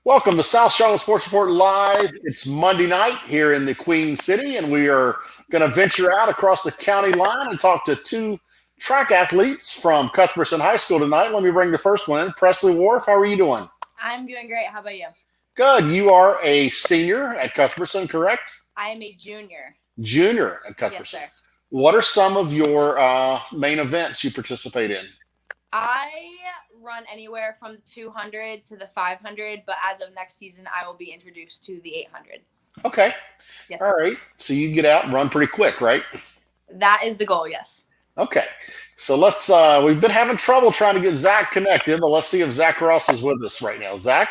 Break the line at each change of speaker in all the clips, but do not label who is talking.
Welcome to South Charlotte Sports Report Live. It's Monday night here in the Queen City, and we are going to venture out across the county line and talk to two track athletes from Cuthbertson High School tonight. Let me bring the first one in. Presley Wharf, how are you doing?
I'm doing great. How about you?
Good. You are a senior at Cuthbertson, correct?
I am a junior.
Junior at
Yes,
Cuthbertson.
sir.
What are some of your main events you participate in?
I run anywhere from the 200 to the 500, but as of next season, I will be introduced to the 800.
Okay.
Yes,
All
sir.
right. So you get out and run pretty quick, right?
That is the goal, yes.
Okay. So we've been having trouble trying to get Zach connected, but let's see if Zach Ross is with us right now. Zach?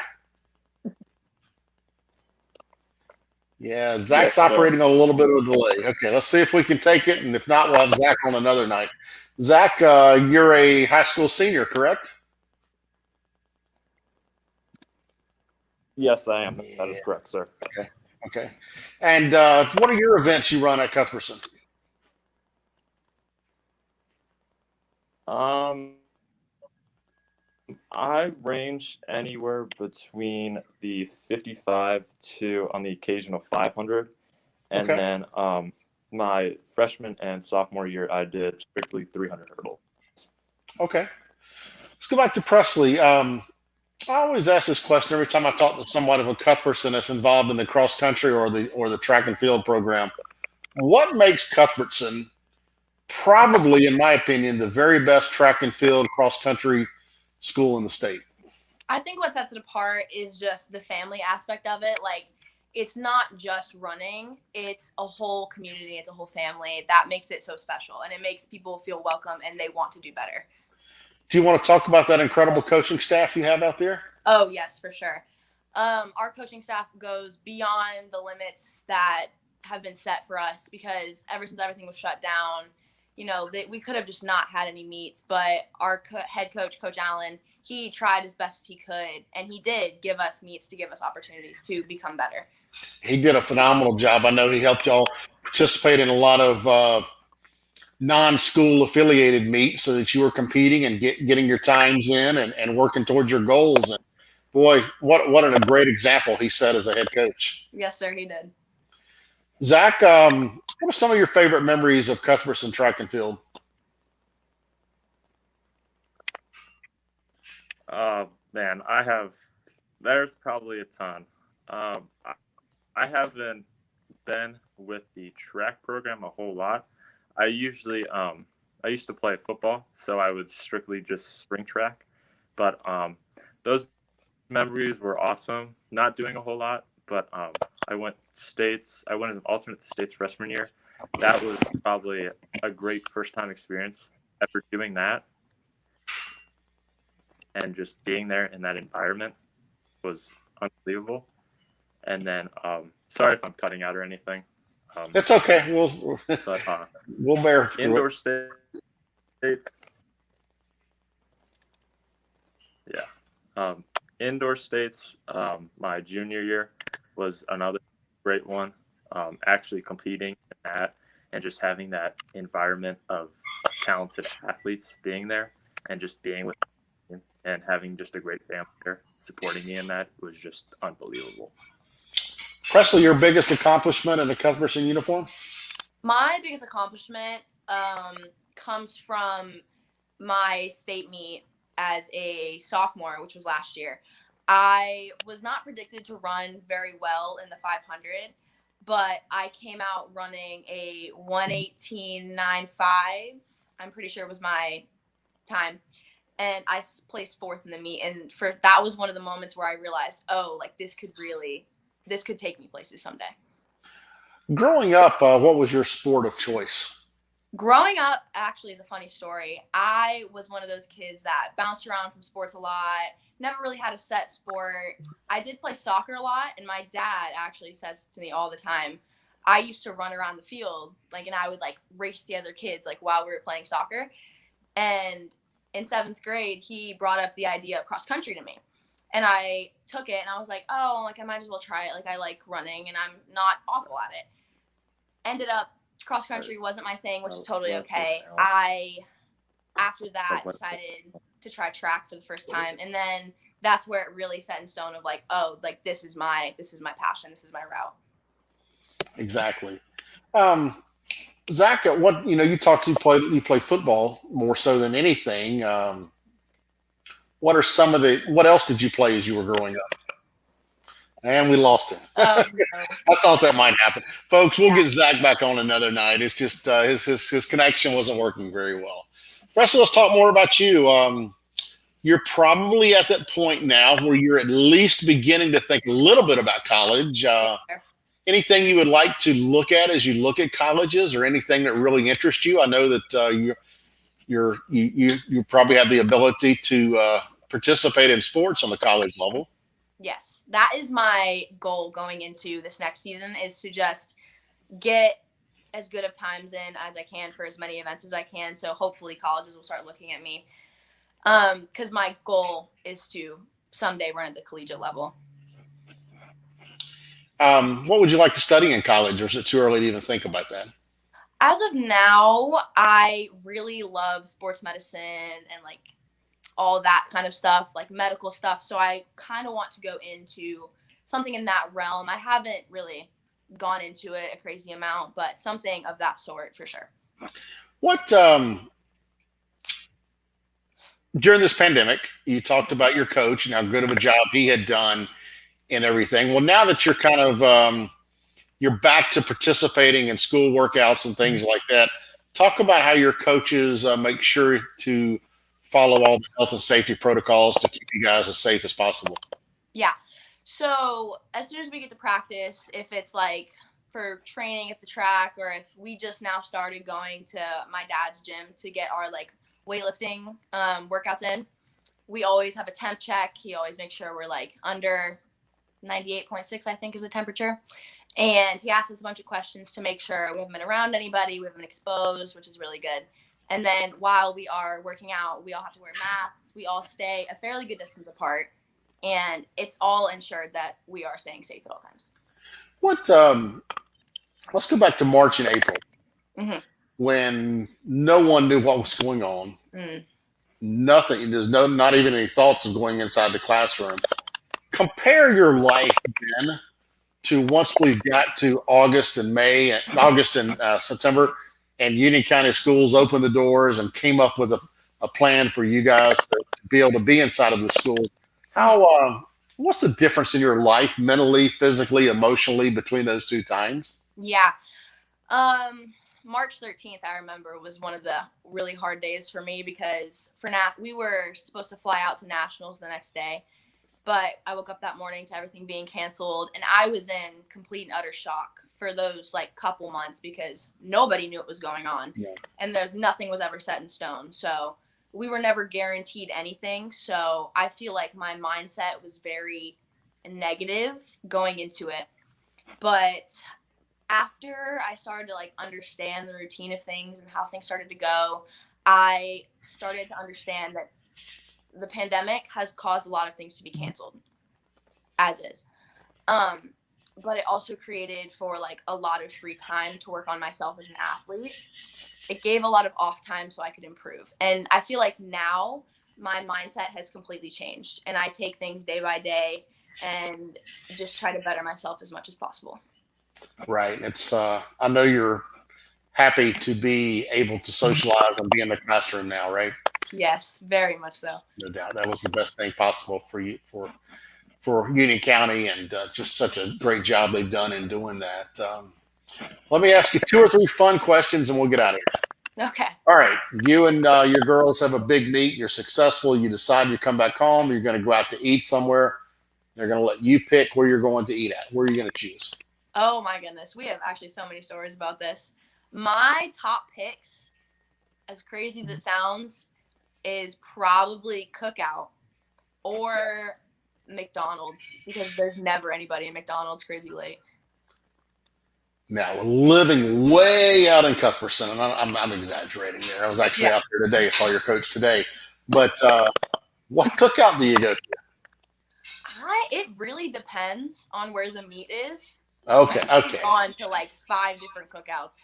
Yeah, Zach's operating on a little bit of a delay. Okay, let's see if we can take it, and if not, we'll have Zach on another night. Zach, you're a high school senior, correct?
Yes, I am. That is correct, sir.
Okay. And what are your events you run at Cuthbertson?
I range anywhere between the 55 to on the occasional 500, and
Okay.
then my freshman and sophomore year I did strictly 300 hurdle.
Okay. Let's go back to Presley. I always ask this question every time I talk to somebody from Cuthbertson that's involved in the cross country or the track and field program. What makes Cuthbertson probably, in my opinion, the very best track and field cross country school in the state?
I think what sets it apart is just the family aspect of it. Like, it's not just running, it's a whole community, it's a whole family. That makes it so special, and it makes people feel welcome and they want to do better.
Do you want to talk about that incredible coaching staff you have out there?
Oh, yes, for sure. Our coaching staff goes beyond the limits that have been set for us because ever since everything was shut down, we could have just not had any meets. But our head coach, Coach Allen, he tried as best as he could, and he did give us meets to give us opportunities to become better.
He did a phenomenal job. I know he helped y'all participate in a lot of non-school affiliated meets so that you were competing and getting your times in and working towards your goals. And boy, what a great example he set as a head coach.
Yes, sir, he did.
Zach, what are some of your favorite memories of Cuthbertson track and field?
Man, there's probably a ton. I haven't been with the track program a whole lot. I used to play football, so I would strictly just spring track. But those memories were awesome. Not doing a whole lot, but I went states. I went as an alternate to states freshman year. That was probably a great first-time experience ever doing that. And just being there in that environment was unbelievable. And then, sorry if I'm cutting out or anything.
That's okay. We'll bear through
indoor
it.
state. Yeah. Indoor states, my junior year was another great one. Actually competing in that and just having that environment of talented athletes being there and just being with them and having just a great family there supporting me in that was just unbelievable.
Presley, your biggest accomplishment in the Cuthbertson uniform?
My biggest accomplishment comes from my state meet as a sophomore, which was last year. I was not predicted to run very well in the 500, but I came out running a 1:18.95. I'm pretty sure it was my time. And I placed fourth in the meet. And that was one of the moments where I realized, this could take me places someday.
Growing up, what was your sport of choice?
Growing up actually is a funny story. I was one of those kids that bounced around from sports a lot, never really had a set sport. I did play soccer a lot, and my dad actually says to me all the time, I used to run around the field, and I would race the other kids while we were playing soccer. And in 7th grade, he brought up the idea of cross country to me. And I took it and I was like, I might as well try it. I like running and I'm not awful at it. Ended up cross country wasn't my thing, which is totally okay. I, after that, decided to try track for the first time. And then that's where it really set in stone of like, oh, like this is my passion, this is my route.
Exactly. Um, Zach, what you play football more so than anything. What else did you play as you were growing up? And we lost him.
Oh no.
I thought that might happen, folks. We'll
Yeah.
get Zach back on another night. It's just his connection wasn't working very well. Russell, let's talk more about you. You're probably at that point now where you're at least beginning to think a little bit about college. Anything you would like to look at as you look at colleges, or anything that really interests you? I know that you probably have the ability to participate in sports on the college level.
Yes, that is my goal going into this next season, is to just get as good of times in as I can for as many events as I can. So hopefully colleges will start looking at me. Because my goal is to someday run at the collegiate level.
What would you like to study in college, or is it too early to even think about that?
As of now, I really love sports medicine and like all that kind of stuff, like medical stuff. So I kind of want to go into something in that realm. I haven't really gone into it a crazy amount, but something of that sort for sure.
What During this pandemic, you talked about your coach and how good of a job he had done and everything. Well, now that you're kind of you're back to participating in school workouts and things like that, talk about how your coaches make sure to follow all the health and safety protocols to keep you guys as safe as possible.
Yeah. So as soon as we get to practice, if it's like for training at the track, or if we just now started going to my dad's gym to get our like weightlifting workouts in, we always have a temp check. He always makes sure we're like under 98.6, I think is the temperature. And he asks us a bunch of questions to make sure we haven't been around anybody, we haven't been exposed, which is really good. And then while we are working out, we all have to wear masks. We all stay a fairly good distance apart. And it's all ensured that we are staying safe at all times.
Let's go back to March and April,
Mm-hmm.
when no one knew what was going on. Nothing. There's not even any thoughts of going inside the classroom. Compare your life then to once we got to August and September, and Union County schools opened the doors and came up with a plan for you guys to be able to be inside of the school. What's the difference in your life, mentally, physically, emotionally, between those two times?
Yeah. March 13th, I remember, was one of the really hard days for me, because we were supposed to fly out to nationals the next day, but I woke up that morning to everything being canceled, and I was in complete and utter shock for those like couple months, because nobody knew what was going on.
Yeah.
And nothing was ever set in stone. So we were never guaranteed anything. So I feel like my mindset was very negative going into it. But after I started to like understand the routine of things and how things started to go, I started to understand that the pandemic has caused a lot of things to be canceled, as is. But it also created for like a lot of free time to work on myself as an athlete. It gave a lot of off time so I could improve. And I feel like now my mindset has completely changed, and I take things day by day and just try to better myself as much as possible.
Right. It's I know you're happy to be able to socialize and be in the classroom now, right?
Yes, very much so.
No doubt. That was the best thing possible for you, for Union County, and just such a great job they've done in doing that. Let me ask you 2 or 3 fun questions and we'll get out of here.
Okay.
All right. You and your girls have a big meet. You're successful. You decide you come back home. You're going to go out to eat somewhere. They're going to let you pick where you're going to eat at. Where are you going to choose?
Oh my goodness. We have actually so many stories about this. My top picks, as crazy as it sounds, is probably Cookout or McDonald's, because there's never anybody at McDonald's crazy late.
Now, living way out in Cuthbertson, and I'm exaggerating there. I was actually out there today. I saw your coach today. But what cookout do you go to?
It really depends on where the meet is.
Okay.
I've gone to like 5 different cookouts.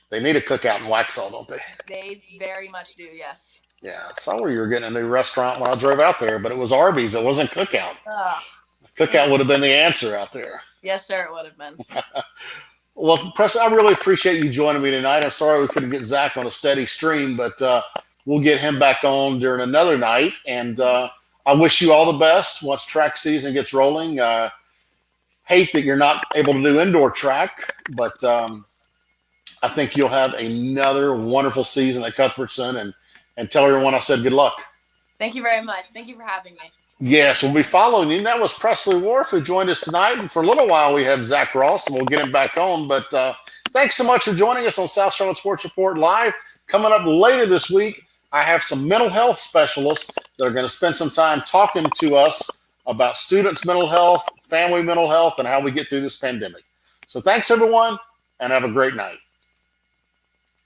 They need a cookout in Waxhaw, don't they?
They very much do, yes.
Yeah, I saw where you were getting a new restaurant when I drove out there, but it was Arby's. It wasn't Cookout. Cookout would have been the answer out there.
Yes, sir, it would have been.
Well, Preston, I really appreciate you joining me tonight. I'm sorry we couldn't get Zach on a steady stream, but we'll get him back on during another night. And I wish you all the best once track season gets rolling. Hate that you're not able to do indoor track, but I think you'll have another wonderful season at Cuthbertson, and tell everyone I said good luck.
Thank you very much. Thank you for having me.
Yes, we'll be following you. That was Presley Wharf who joined us tonight. And for a little while, we have Zach Ross, and we'll get him back on. But thanks so much for joining us on South Charlotte Sports Report Live. Coming up later this week, I have some mental health specialists that are going to spend some time talking to us about students' mental health, family mental health, and how we get through this pandemic. So thanks, everyone, and have a great night.